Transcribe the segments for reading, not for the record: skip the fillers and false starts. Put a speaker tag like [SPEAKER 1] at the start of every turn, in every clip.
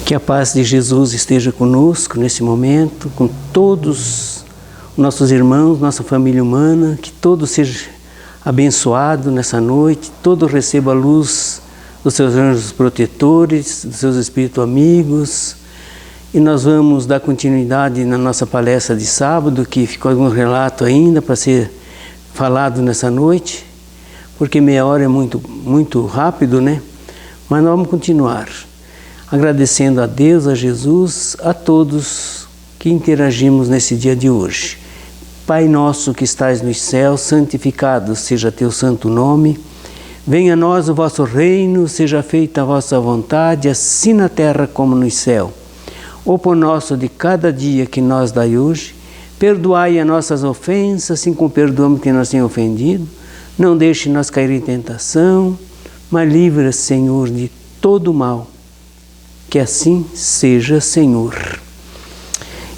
[SPEAKER 1] Que a paz de Jesus esteja conosco nesse momento, com todos os nossos irmãos, nossa família humana, que todo seja abençoado nessa noite, todo receba a luz dos seus anjos protetores, dos seus espíritos amigos. E nós vamos dar continuidade na nossa palestra de sábado, que ficou algum relato ainda para ser falado nessa noite, porque meia hora é muito rápido, né? Mas nós vamos continuar. Agradecendo a Deus, a Jesus, a todos que interagimos nesse dia de hoje. Pai nosso que estais nos céus, santificado seja teu santo nome. Venha a nós o vosso reino, seja feita a vossa vontade, assim na terra como no céu. O pão nosso de cada dia que nós dai hoje, perdoai as nossas ofensas, assim como perdoamos quem nos tem ofendido. Não deixe nós cair em tentação, mas livra, Senhor, de todo mal. Que assim seja, Senhor.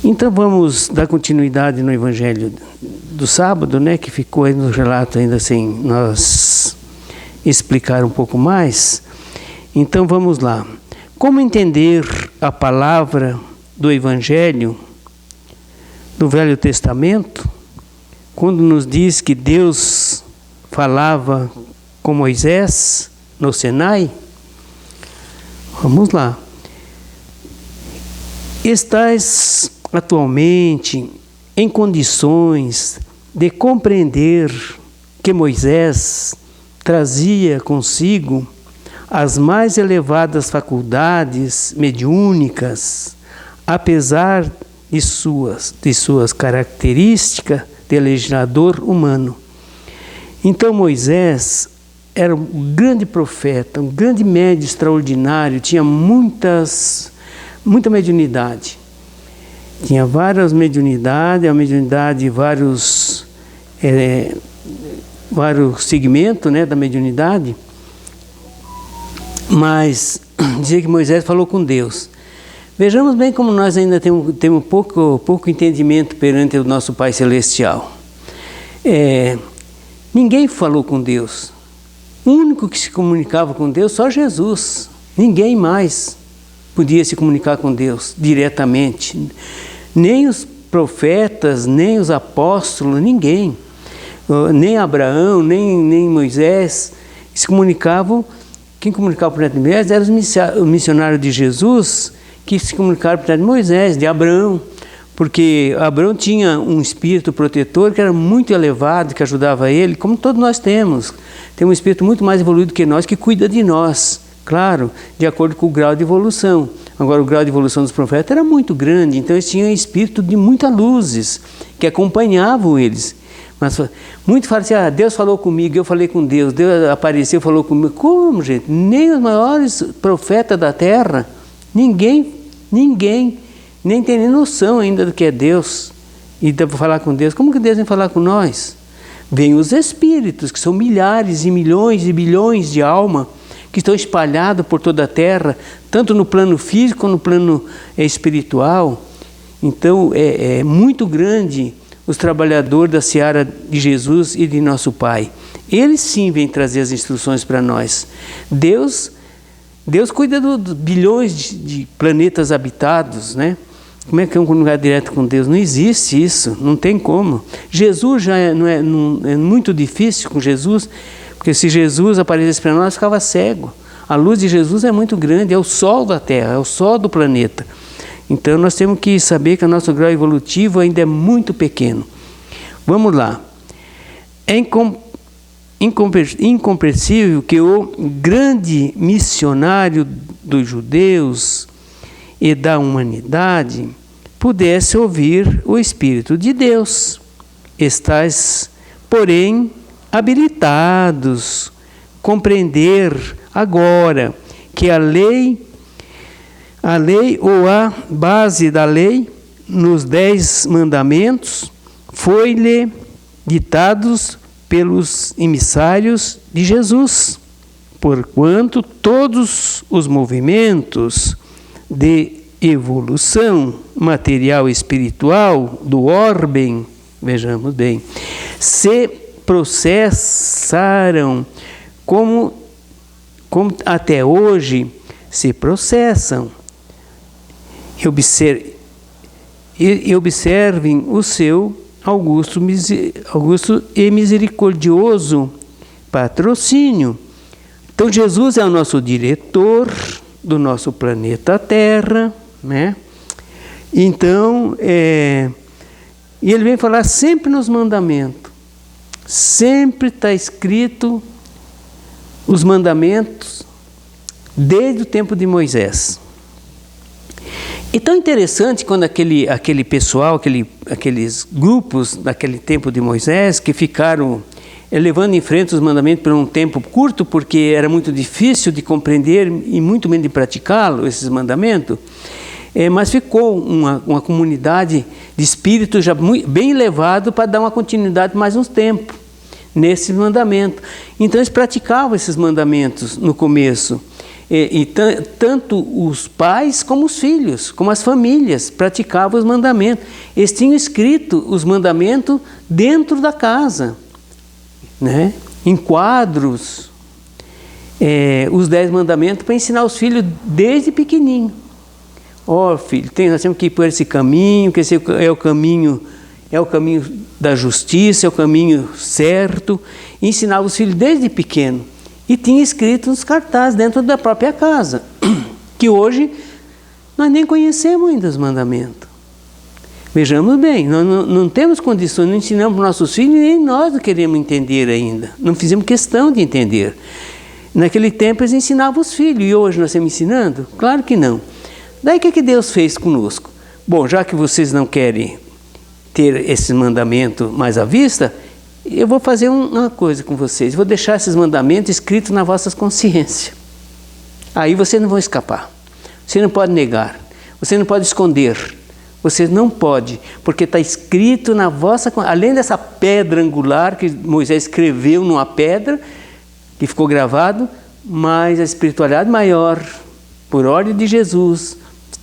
[SPEAKER 1] Então vamos dar continuidade no Evangelho do sábado, né, que ficou aí no relato ainda sem nós explicar um pouco mais. Então vamos lá. Como entender a palavra do Evangelho do Velho Testamento, quando nos diz que Deus falava com Moisés no Sinai? Vamos lá. Estás atualmente em condições de compreender que Moisés trazia consigo as mais elevadas faculdades mediúnicas, apesar de suas características de legislador humano. Então Moisés era um grande profeta, um grande médium extraordinário, tinha muita mediunidade. Tinha várias mediunidades, a mediunidade de vários segmentos, né, da mediunidade. Mas dizia que Moisés falou com Deus. Vejamos bem como nós ainda temos pouco entendimento perante o nosso Pai Celestial. Ninguém falou com Deus. O único que se comunicava com Deus, só Jesus. Ninguém mais podia se comunicar com Deus diretamente. Nem os profetas, nem os apóstolos, ninguém. Nem Abraão, nem Moisés se comunicavam. Quem comunicava por intermédio de Moisés eram os missionários de Jesus, que se comunicaram por intermédio de Moisés, de Abraão. Porque Abraão tinha um espírito protetor que era muito elevado, que ajudava ele, como todos nós temos. Tem um espírito muito mais evoluído que nós, que cuida de nós. Claro, de acordo com o grau de evolução. Agora, o grau de evolução dos profetas era muito grande, então eles tinham espírito de muitas luzes, que acompanhavam eles. Mas muito falam assim, Deus falou comigo, eu falei com Deus, Deus apareceu, falou comigo. Como, gente? Nem os maiores profetas da Terra, ninguém, nem tem nem noção ainda do que é Deus. E deve falar com Deus. Como que Deus vem falar com nós? Vêm os espíritos, que são milhares e milhões e bilhões de almas, que estão espalhados por toda a Terra, tanto no plano físico como no plano espiritual. Então, é muito grande os trabalhadores da seara de Jesus e de nosso Pai. Eles sim vêm trazer as instruções para nós. Deus cuida dos bilhões de planetas habitados, né? Como é que é um comunicar direto com Deus? Não existe isso, não tem como. Jesus já é muito difícil com Jesus, porque se Jesus aparecesse para nós, ficava cego. A luz de Jesus é muito grande, é o sol da Terra, é o sol do planeta. Então nós temos que saber que o nosso grau evolutivo ainda é muito pequeno. Vamos lá. É incompreensível que o grande missionário dos judeus e da humanidade pudesse ouvir o Espírito de Deus. Estais, porém, habilitados a compreender agora que a lei ou a base da lei, nos 10 mandamentos, foi-lhe ditados pelos emissários de Jesus, porquanto todos os movimentos de evolução material e espiritual do orbe, vejamos bem, se processaram como até hoje se processam. e observem o seu augusto e misericordioso patrocínio. Então Jesus é o nosso diretor do nosso planeta Terra, né? Então, e ele vem falar sempre nos mandamentos. Sempre está escrito os mandamentos desde o tempo de Moisés. E tão interessante quando aquele pessoal, aqueles grupos daquele tempo de Moisés que ficaram levando em frente os mandamentos por um tempo curto, porque era muito difícil de compreender e muito menos de praticá-lo, esses mandamentos, mas ficou uma comunidade de espírito já bem elevado para dar uma continuidade mais uns tempos nesse mandamento. Então eles praticavam esses mandamentos no começo, tanto os pais como os filhos, como as famílias praticavam os mandamentos. Eles tinham escrito os mandamentos dentro da casa, né? Em quadros, os 10 mandamentos para ensinar os filhos desde pequenininho. Ó, filho, nós temos que ir por esse caminho, que esse é o caminho da justiça, é o caminho certo. E ensinava os filhos desde pequeno. E tinha escrito nos cartazes dentro da própria casa, que hoje nós nem conhecemos ainda os mandamentos. Vejamos bem, nós não temos condições, não ensinamos para os nossos filhos, nem nós não queremos entender ainda. Não fizemos questão de entender. Naquele tempo eles ensinavam os filhos, e hoje nós estamos ensinando? Claro que não. Daí o que Deus fez conosco? Bom, já que vocês não querem ter esse mandamento mais à vista, eu vou fazer uma coisa com vocês. Vou deixar esses mandamentos escritos na vossa consciência. Aí vocês não vão escapar. Você não pode negar. Você não pode esconder. Você não pode, porque está escrito na vossa... Além dessa pedra angular que Moisés escreveu numa pedra, que ficou gravado, mas a espiritualidade maior, por ordem de Jesus,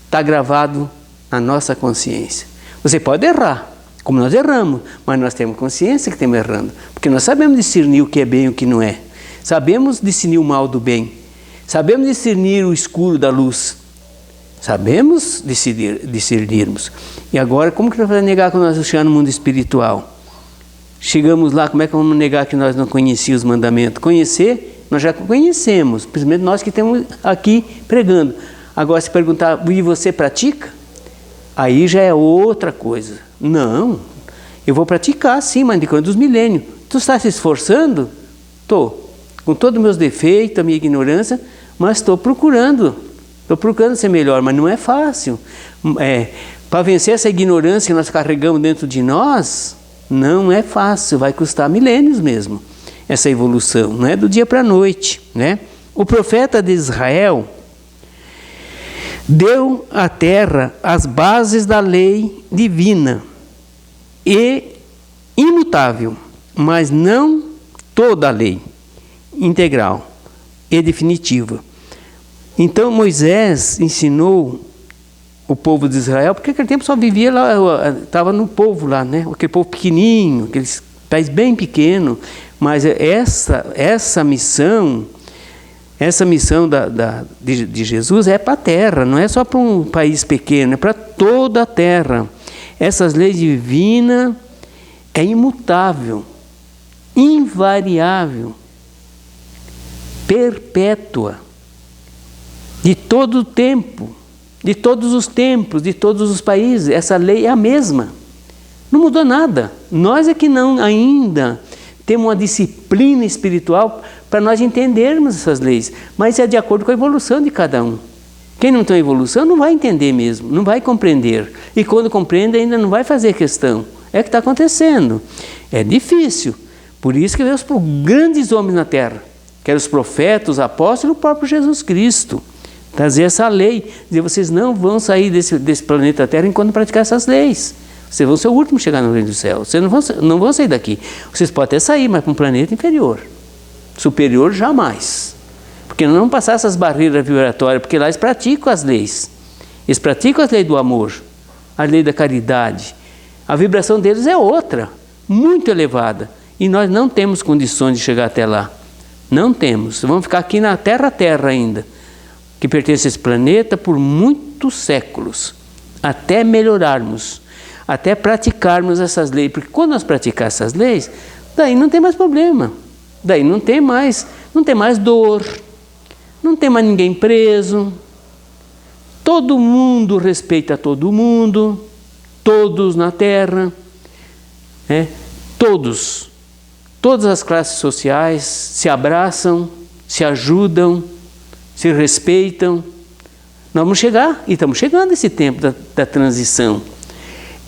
[SPEAKER 1] está gravado na nossa consciência. Você pode errar, como nós erramos, mas nós temos consciência que estamos errando, porque nós sabemos discernir o que é bem e o que não é. Sabemos discernir o mal do bem. Sabemos discernir o escuro da luz. Sabemos discernirmos. E agora, como que nós vamos negar que nós chegamos no mundo espiritual? Chegamos lá, como é que vamos negar que nós não conhecíamos os mandamentos? Conhecer, nós já conhecemos, principalmente nós que estamos aqui pregando. Agora, se perguntar, e você pratica? Aí já é outra coisa. Não, eu vou praticar sim, mas de quando dos milênios. Tu está se esforçando? Estou, com todos os meus defeitos, a minha ignorância, mas estou procurando ser melhor, mas não é fácil. Para vencer essa ignorância que nós carregamos dentro de nós, não é fácil, vai custar milênios mesmo, essa evolução, não é do dia para a noite, né? O profeta de Israel deu à terra as bases da lei divina e imutável, mas não toda a lei integral e definitiva. Então Moisés ensinou o povo de Israel, porque naquele tempo só vivia lá, estava no povo lá, né? Aquele povo pequenininho, aquele país bem pequeno, mas essa missão de Jesus é para a terra, não é só para um país pequeno, é para toda a terra. Essas leis divinas é imutável, invariável, perpétua, de todo o tempo, de todos os tempos, de todos os países. Essa lei é a mesma, não mudou nada. Nós é que não ainda temos uma disciplina espiritual para nós entendermos essas leis, mas é de acordo com a evolução de cada um. Quem não tem evolução não vai entender mesmo, não vai compreender, e quando compreende ainda não vai fazer questão. É o que está acontecendo, é difícil. Por isso que Deus pôs grandes homens na terra, que eram os profetas, os apóstolos e o próprio Jesus Cristo, trazer essa lei, dizer, vocês não vão sair desse planeta Terra enquanto praticar essas leis. Vocês vão ser o último a chegar no reino do céu. Vocês não vão sair daqui. Vocês podem até sair, mas para um planeta inferior. Superior, jamais. Porque não vão passar essas barreiras vibratórias, porque lá eles praticam as leis. Eles praticam as leis do amor, a lei da caridade. A vibração deles é outra, muito elevada. E nós não temos condições de chegar até lá. Não temos. Vamos ficar aqui na terra ainda, que pertence a esse planeta por muitos séculos. até melhorarmos, até praticarmos essas leis. Porque quando nós praticarmos essas leis, daí não tem mais problema, daí não tem mais dor, não tem mais ninguém preso, todo mundo respeita todo mundo, todos na terra, todas as classes sociais se abraçam, se ajudam, se respeitam. Nós vamos chegar, e estamos chegando esse tempo da transição.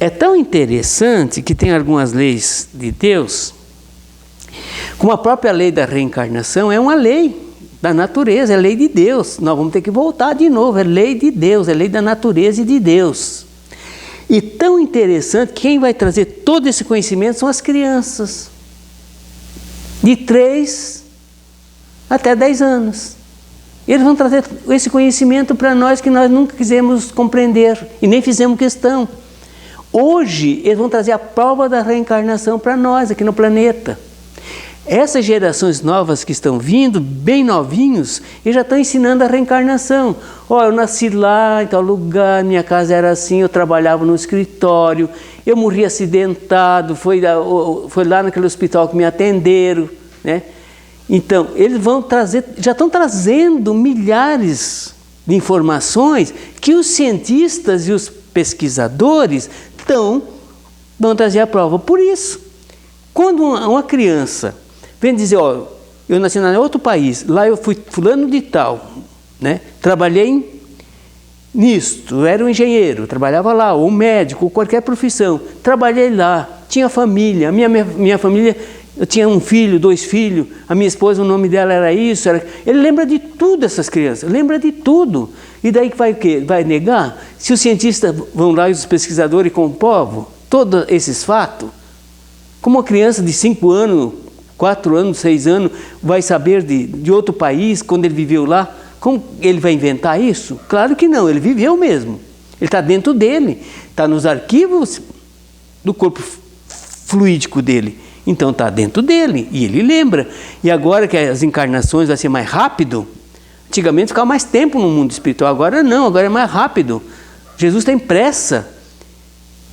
[SPEAKER 1] É tão interessante que tem algumas leis de Deus, como a própria lei da reencarnação é uma lei da natureza, é lei de Deus. Nós vamos ter que voltar de novo, é lei de Deus, é lei da natureza e de Deus. E tão interessante, quem vai trazer todo esse conhecimento são as crianças, de 3 até 10 anos. Eles vão trazer esse conhecimento para nós que nós nunca quisemos compreender e nem fizemos questão. Hoje, eles vão trazer a prova da reencarnação para nós aqui no planeta. Essas gerações novas que estão vindo, bem novinhos, eles já estão ensinando a reencarnação. Eu nasci lá em tal lugar, minha casa era assim, eu trabalhava no escritório, eu morri acidentado, foi lá naquele hospital que me atenderam, né? Então, eles vão trazer, já estão trazendo milhares de informações que os cientistas e os pesquisadores vão trazer a prova. Por isso, quando uma criança vem dizer, eu nasci em outro país, lá eu fui fulano de tal, né? Trabalhei nisto, eu era um engenheiro, trabalhava lá, ou médico, ou qualquer profissão, trabalhei lá, tinha família, minha família, eu tinha 1 filho, 2 filhos, a minha esposa, o nome dela era isso, ele lembra de tudo, essas crianças, lembra de tudo. E daí que vai o quê? Vai negar? Se os cientistas vão lá e os pesquisadores comprovam todos esses fatos, como uma criança de 5 anos, 4 anos, 6 anos, vai saber de outro país, quando ele viveu lá, como ele vai inventar isso? Claro que não, ele viveu mesmo. Ele está dentro dele, está nos arquivos do corpo fluídico dele. Então está dentro dele, e ele lembra. E agora que as encarnações vão ser mais rápido, antigamente ficava mais tempo no mundo espiritual, agora não, agora é mais rápido. Jesus tem pressa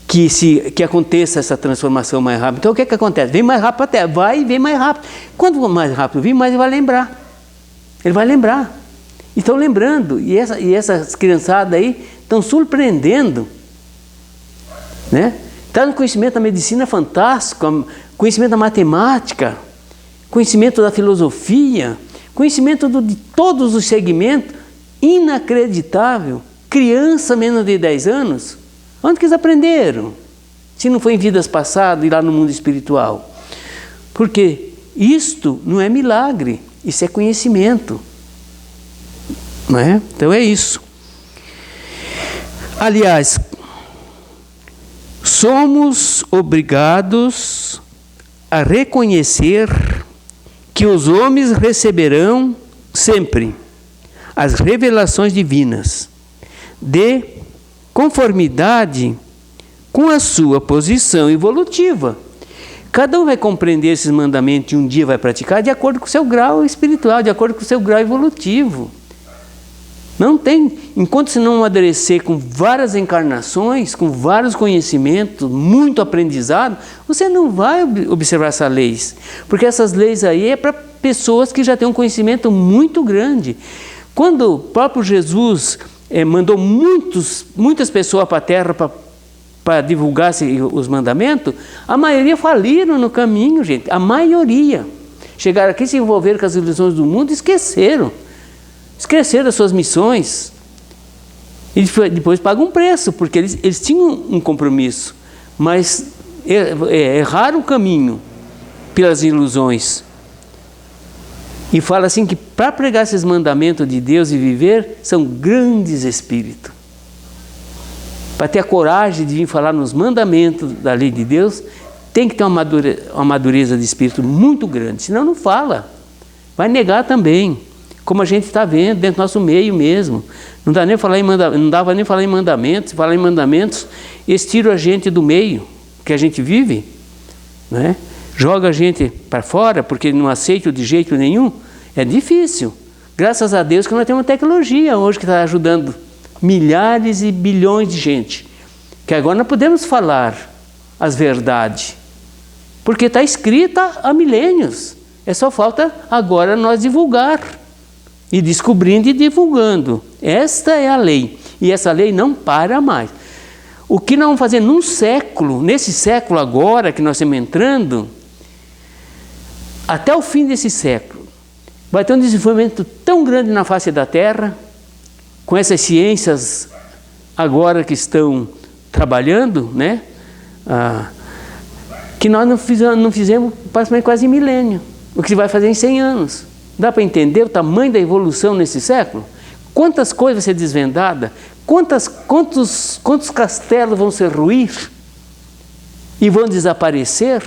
[SPEAKER 1] que aconteça essa transformação mais rápido. Então o que acontece? Vem mais rápido até, vai e vem mais rápido. Quanto mais rápido vir, mais ele vai lembrar. Ele vai lembrar. E estão lembrando, e essas criançadas aí estão surpreendendo, né? Está no conhecimento da medicina fantástico, conhecimento da matemática, conhecimento da filosofia, conhecimento de todos os segmentos, inacreditável. Criança menos de 10 anos, onde que eles aprenderam? Se não foi em vidas passadas e lá no mundo espiritual. Porque isto não é milagre, isso é conhecimento. Não é? Então é isso. Aliás, somos obrigados a reconhecer que os homens receberão sempre as revelações divinas de conformidade com a sua posição evolutiva. Cada um vai compreender esses mandamentos e um dia vai praticar de acordo com o seu grau espiritual, de acordo com o seu grau evolutivo. Não tem, enquanto você não amadurecer com várias encarnações, com vários conhecimentos, muito aprendizado, você não vai observar essas leis. Porque essas leis aí é para pessoas que já têm um conhecimento muito grande. Quando o próprio Jesus mandou muitas pessoas para a terra para divulgar os mandamentos, a maioria faliram no caminho, gente. A maioria. Chegaram aqui, se envolveram com as ilusões do mundo e esqueceram das suas missões, e depois pagam um preço, porque eles tinham um compromisso, mas erraram o caminho pelas ilusões. E fala assim que para pregar esses mandamentos de Deus e viver, são grandes espíritos. Para ter a coragem de vir falar nos mandamentos da lei de Deus, tem que ter uma madureza de espírito muito grande, senão não fala, vai negar também. Como a gente está vendo dentro do nosso meio mesmo. Não dava nem falar em mandamentos. Se falar em mandamentos, eles tiram a gente do meio que a gente vive, né? Joga a gente para fora porque não aceita de jeito nenhum. É difícil. Graças a Deus que nós temos uma tecnologia hoje que está ajudando milhares e bilhões de gente Que agora nós podemos falar as verdades, porque está escrita há milênios. É só falta agora nós divulgar, e descobrindo e divulgando. Esta é a lei, e essa lei não para mais. O que nós vamos fazer num século, nesse século agora que nós estamos entrando, até o fim desse século, vai ter um desenvolvimento tão grande na face da Terra, com essas ciências agora que estão trabalhando, né? Que nós não fizemos praticamente quase milênio. O que se vai fazer em 100 anos. Dá para entender o tamanho da evolução nesse século? Quantas coisas vão ser desvendadas? Quantos castelos vão se ruir e vão desaparecer?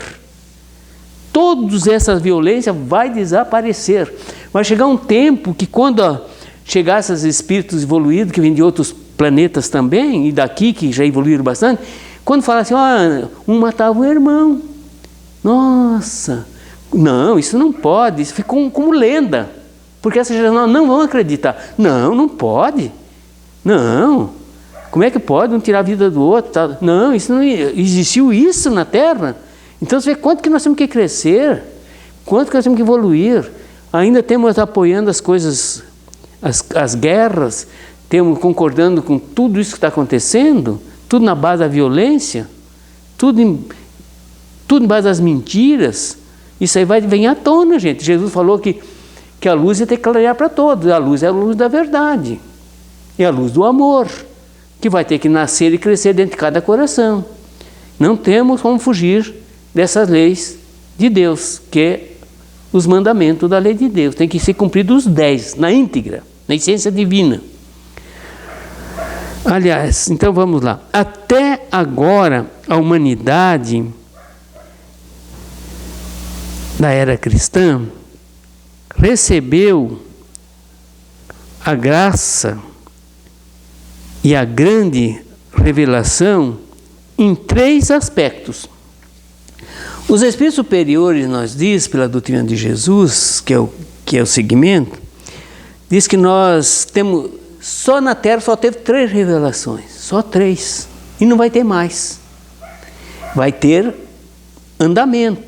[SPEAKER 1] Todas essas violências vai desaparecer. Vai chegar um tempo que quando chegar esses espíritos evoluídos que vêm de outros planetas também, e daqui que já evoluíram bastante, quando fala assim, um matava o irmão. Nossa, não, isso não pode, isso ficou como lenda. Porque essa geração não vão acreditar. Não pode. Não. Como é que pode um tirar a vida do outro? Tá? Não, isso não existiu isso na Terra. Então você vê quanto que nós temos que crescer, quanto que nós temos que evoluir. Ainda temos apoiando as coisas, as guerras, temos concordando com tudo isso que está acontecendo, tudo na base da violência, tudo em base das mentiras. Isso aí vai vir à tona, gente. Jesus falou que a luz ia ter que clarear para todos. A luz é a luz da verdade. É a luz do amor, que vai ter que nascer e crescer dentro de cada coração. Não temos como fugir dessas leis de Deus, que é os mandamentos da lei de Deus. Tem que ser cumpridos os 10, na íntegra, na essência divina. Aliás, então vamos lá. Até agora, a humanidade da era cristã recebeu a graça e a grande revelação em 3 aspectos. Os espíritos superiores, nós diz, pela doutrina de Jesus, que é o segmento, diz que nós temos, só na Terra só teve 3 revelações, só 3, e não vai ter mais. Vai ter andamento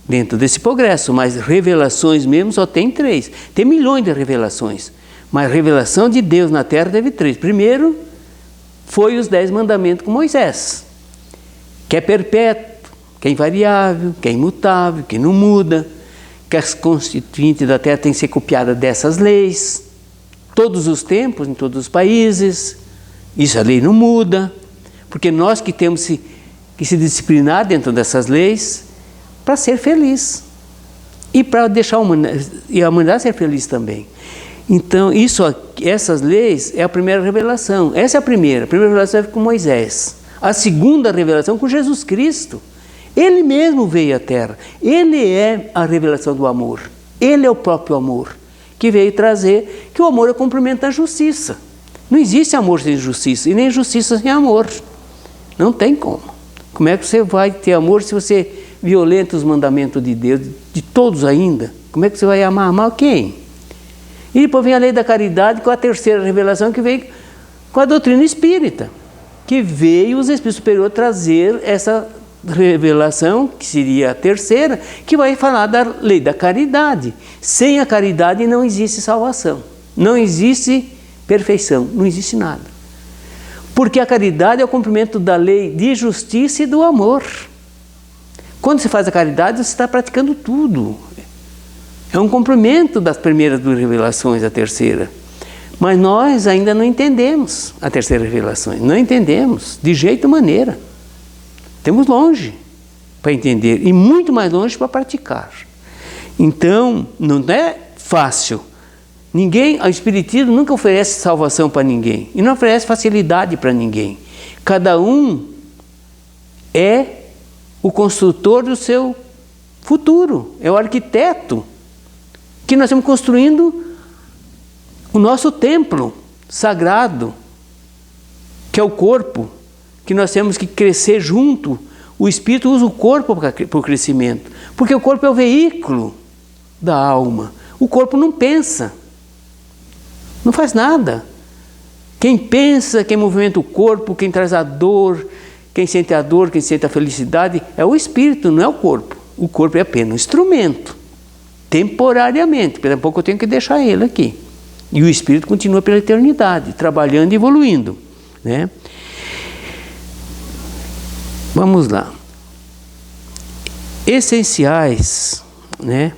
[SPEAKER 1] dentro desse progresso, mas revelações mesmo só tem 3. Tem milhões de revelações, mas revelação de Deus na Terra teve 3. Primeiro foi os 10 mandamentos com Moisés, que é perpétuo, que é invariável, que é imutável, que não muda, que as constituintes da Terra têm que ser copiadas dessas leis, todos os tempos, em todos os países. Isso a lei não muda, porque nós que temos que se disciplinar dentro dessas leis para ser feliz e para deixar a humanidade ser feliz também. Então, essas leis é a primeira revelação. Essa é a primeira revelação é com Moisés. A segunda revelação com Jesus Cristo. Ele mesmo veio à Terra. Ele é a revelação do amor. Ele é o próprio amor, que veio trazer que o amor é o cumprimento da justiça. Não existe amor sem justiça, e nem justiça sem amor. Não tem como. Como é que você vai ter amor se você violenta os mandamentos de Deus, de todos ainda? Como é que você vai amar? Amar quem? E depois vem a lei da caridade, com a terceira revelação, que veio com a doutrina espírita, que veio os espíritos superiores trazer essa revelação, que seria a terceira, que vai falar da lei da caridade. Sem a caridade não existe salvação, não existe perfeição, não existe nada. Porque a caridade é o cumprimento da lei de justiça e do amor. Quando você faz a caridade, você está praticando tudo. É um cumprimento das primeiras 2 revelações, a terceira. Mas nós ainda não entendemos a terceira revelação, não entendemos de jeito maneira. Temos longe para entender e muito mais longe para praticar. Então, não é fácil. O Espiritismo nunca oferece salvação para ninguém e não oferece facilidade para ninguém. Cada um é o construtor do seu futuro, é o arquiteto, que nós estamos construindo o nosso templo sagrado, que é o corpo, que nós temos que crescer junto. O Espírito usa o corpo para o crescimento, porque o corpo é o veículo da alma. O corpo não pensa, não faz nada. Quem pensa, quem movimenta o corpo, quem traz a dor, quem sente a dor, quem sente a felicidade, é o espírito, não é o corpo. O corpo é apenas um instrumento, temporariamente. Daqui a pouco eu tenho que deixar ele aqui. E o espírito continua pela eternidade, trabalhando e evoluindo, né? Vamos lá. Essenciais, né,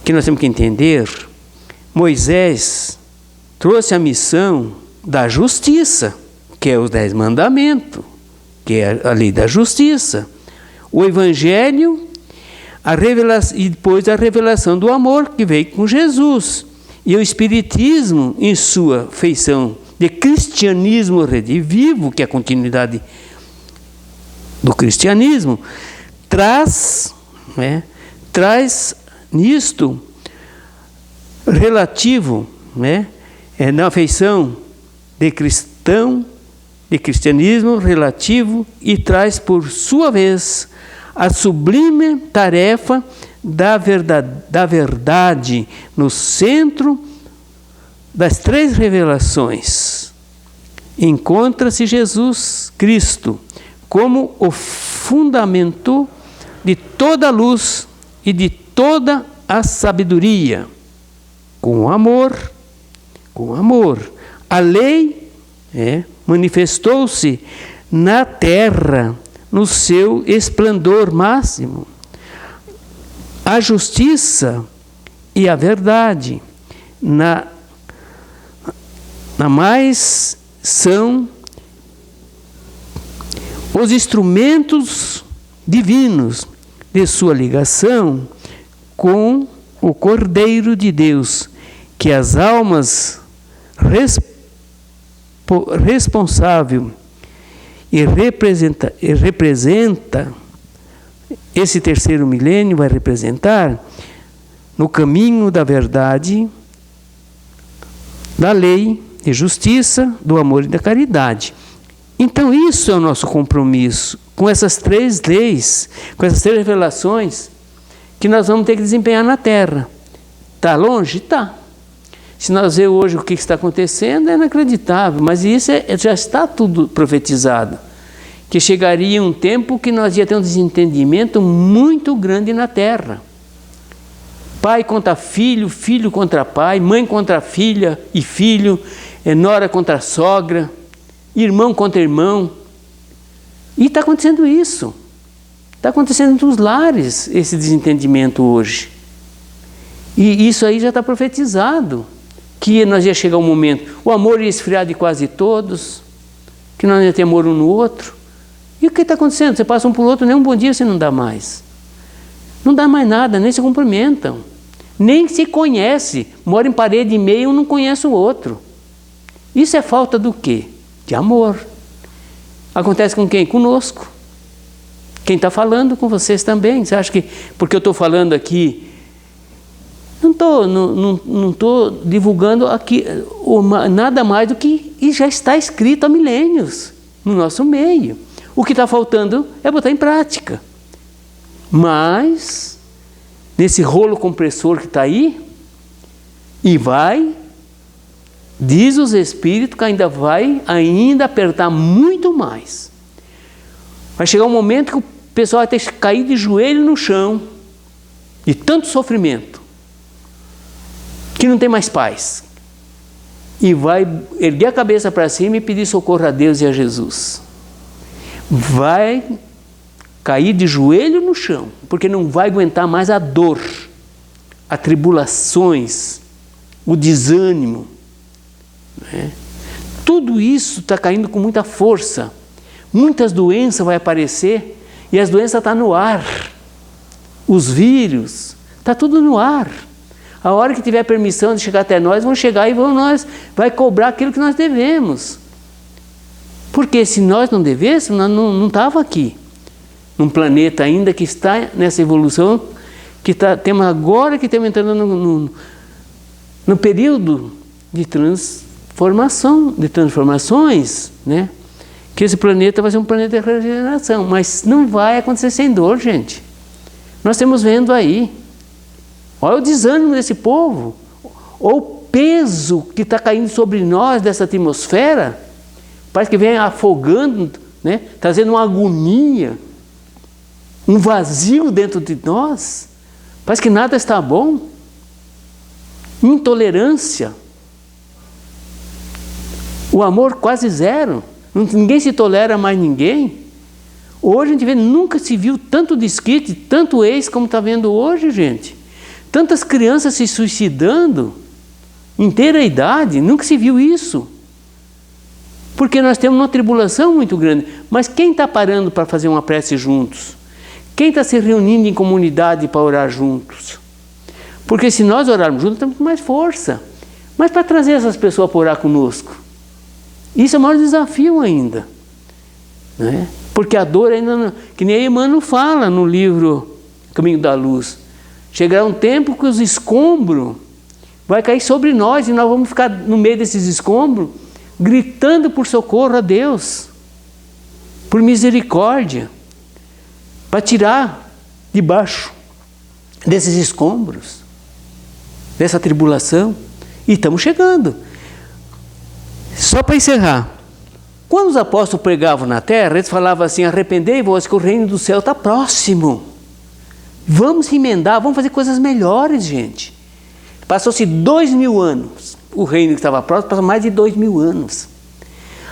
[SPEAKER 1] que nós temos que entender. Moisés trouxe a missão da justiça, que é os 10 mandamentos, que é a lei da justiça. O Evangelho, a revelação, e depois a revelação do amor, que veio com Jesus. E o Espiritismo, em sua feição de cristianismo redivivo, que é a continuidade do cristianismo, traz nisto relativo, né, na feição de cristão, de cristianismo relativo, e traz por sua vez a sublime tarefa da verdade no centro das 3 revelações. Encontra-se Jesus Cristo como o fundamento de toda a luz e de toda a sabedoria. Com amor, a lei manifestou-se na terra no seu esplendor máximo. A justiça e a verdade na mais são os instrumentos divinos de sua ligação com o Cordeiro de Deus, que as almas responsável e representa esse terceiro milênio, vai representar no caminho da verdade, da lei de justiça, do amor e da caridade. Então isso é o nosso compromisso com essas 3 leis, com essas 3 revelações que nós vamos ter que desempenhar na Terra. Está longe? Está. Se nós vemos hoje o que está acontecendo, é inacreditável, mas isso já está tudo profetizado. Que chegaria um tempo que nós ia ter um desentendimento muito grande na Terra. Pai contra filho, filho contra pai, mãe contra filha e filho, nora contra sogra, irmão contra irmão. E está acontecendo isso. Está acontecendo nos lares esse desentendimento hoje. E isso aí já está profetizado. Que nós ia chegar um momento, o amor ia esfriar de quase todos, que nós ia ter amor um no outro. E o que está acontecendo? Você passa um para o outro, nem um bom dia você não dá mais. Não dá mais nada, nem se cumprimentam. Nem se conhece. Mora em parede e meio, um não conhece o outro. Isso é falta do quê? De amor. Acontece com quem? Conosco. Quem está falando com vocês também. Você acha que porque eu estou falando aqui, não estou divulgando aqui nada mais do que já está escrito há milênios no nosso meio. O que está faltando é botar em prática. Mas, nesse rolo compressor que está aí, e diz os Espíritos que ainda vai apertar muito mais. Vai chegar um momento que o pessoal vai ter que cair de joelho no chão, de tanto sofrimento, que não tem mais paz. E vai erguer a cabeça para cima e pedir socorro a Deus e a Jesus. Vai cair de joelho no chão, porque não vai aguentar mais a dor, as tribulações, o desânimo. Né? Tudo isso está caindo com muita força. Muitas doenças vão aparecer, e as doenças estão no ar. Os vírus, está tudo no ar. A hora que tiver permissão de chegar até nós, vão chegar e vai cobrar aquilo que nós devemos. Porque se nós não devêssemos, nós não estava aqui. Num planeta ainda que está nessa evolução, temos agora que estamos entrando no período de transformações, né? Que esse planeta vai ser um planeta de regeneração, mas não vai acontecer sem dor, gente. Nós estamos vendo aí. Olha o desânimo desse povo. Ou peso que está caindo sobre nós dessa atmosfera, parece que vem afogando, né? Trazendo uma agonia, um vazio dentro de nós. Parece que nada está bom. Intolerância. O amor quase zero. Ninguém se tolera mais ninguém. Hoje a gente vê, nunca se viu tanto desquite, tanto ex como está vendo hoje, gente. Tantas crianças se suicidando, inteira idade, nunca se viu isso. Porque nós temos uma tribulação muito grande. Mas quem está parando para fazer uma prece juntos? Quem está se reunindo em comunidade para orar juntos? Porque se nós orarmos juntos, temos mais força. Mas para trazer essas pessoas para orar conosco, isso é o maior desafio ainda. Né? Porque a dor ainda não... Que nem a Emmanuel fala no livro Caminho da Luz. Chegará um tempo que os escombros vai cair sobre nós e nós vamos ficar no meio desses escombros gritando por socorro a Deus, por misericórdia, para tirar de baixo desses escombros, dessa tribulação. E estamos chegando. Só para encerrar. Quando os apóstolos pregavam na terra, eles falavam assim: arrependei-vos que o reino do céu está próximo. Vamos emendar, vamos fazer coisas melhores, gente. Passou-se 2000 anos. O reino que estava próximo passou mais de 2000 anos.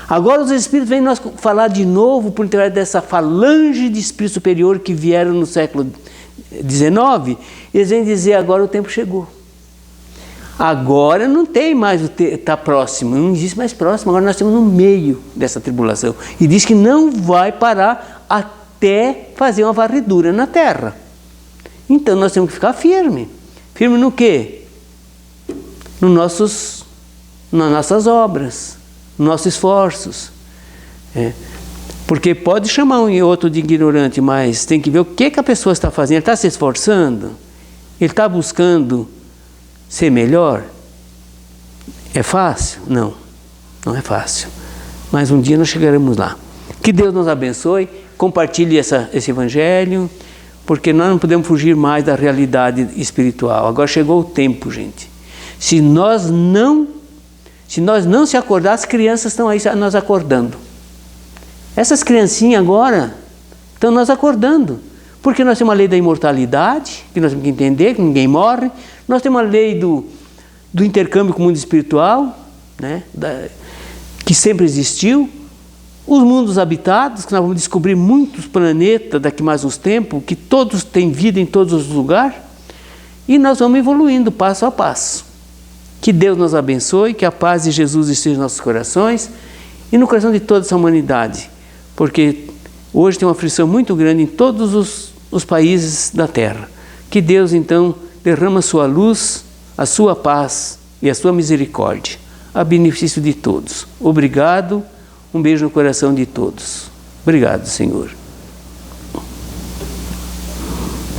[SPEAKER 1] Agora os Espíritos vêm nós falar de novo por intermédio dessa falange de Espírito superior que vieram no século XIX. Eles vêm dizer: agora o tempo chegou. Agora não tem mais o tá próximo, não existe mais próximo, agora nós estamos no meio dessa tribulação. E diz que não vai parar até fazer uma varredura na terra. Então nós temos que ficar firme. Firme no quê? Nas nossas obras, nos nossos esforços. Porque pode chamar um e outro de ignorante, mas tem que ver o que a pessoa está fazendo. Ele está se esforçando? Ele está buscando ser melhor? É fácil? Não, não é fácil. Mas um dia nós chegaremos lá. Que Deus nos abençoe, compartilhe esse evangelho, porque nós não podemos fugir mais da realidade espiritual. Agora chegou o tempo, gente. Se nós não se acordar, as crianças estão aí nós acordando. Essas criancinhas agora estão nós acordando. Porque nós temos uma lei da imortalidade, que nós temos que entender, que ninguém morre. Nós temos uma lei do intercâmbio com o mundo espiritual, né? Que sempre existiu. Os mundos habitados, que nós vamos descobrir muitos planetas daqui mais uns tempos, que todos têm vida em todos os lugares. E nós vamos evoluindo passo a passo. Que Deus nos abençoe, que a paz de Jesus esteja nos nossos corações e no coração de toda essa humanidade. Porque hoje tem uma aflição muito grande em todos os países da Terra. Que Deus, então, derrama a sua luz, a sua paz e a sua misericórdia, a benefício de todos. Obrigado, um beijo no coração de todos. Obrigado, Senhor.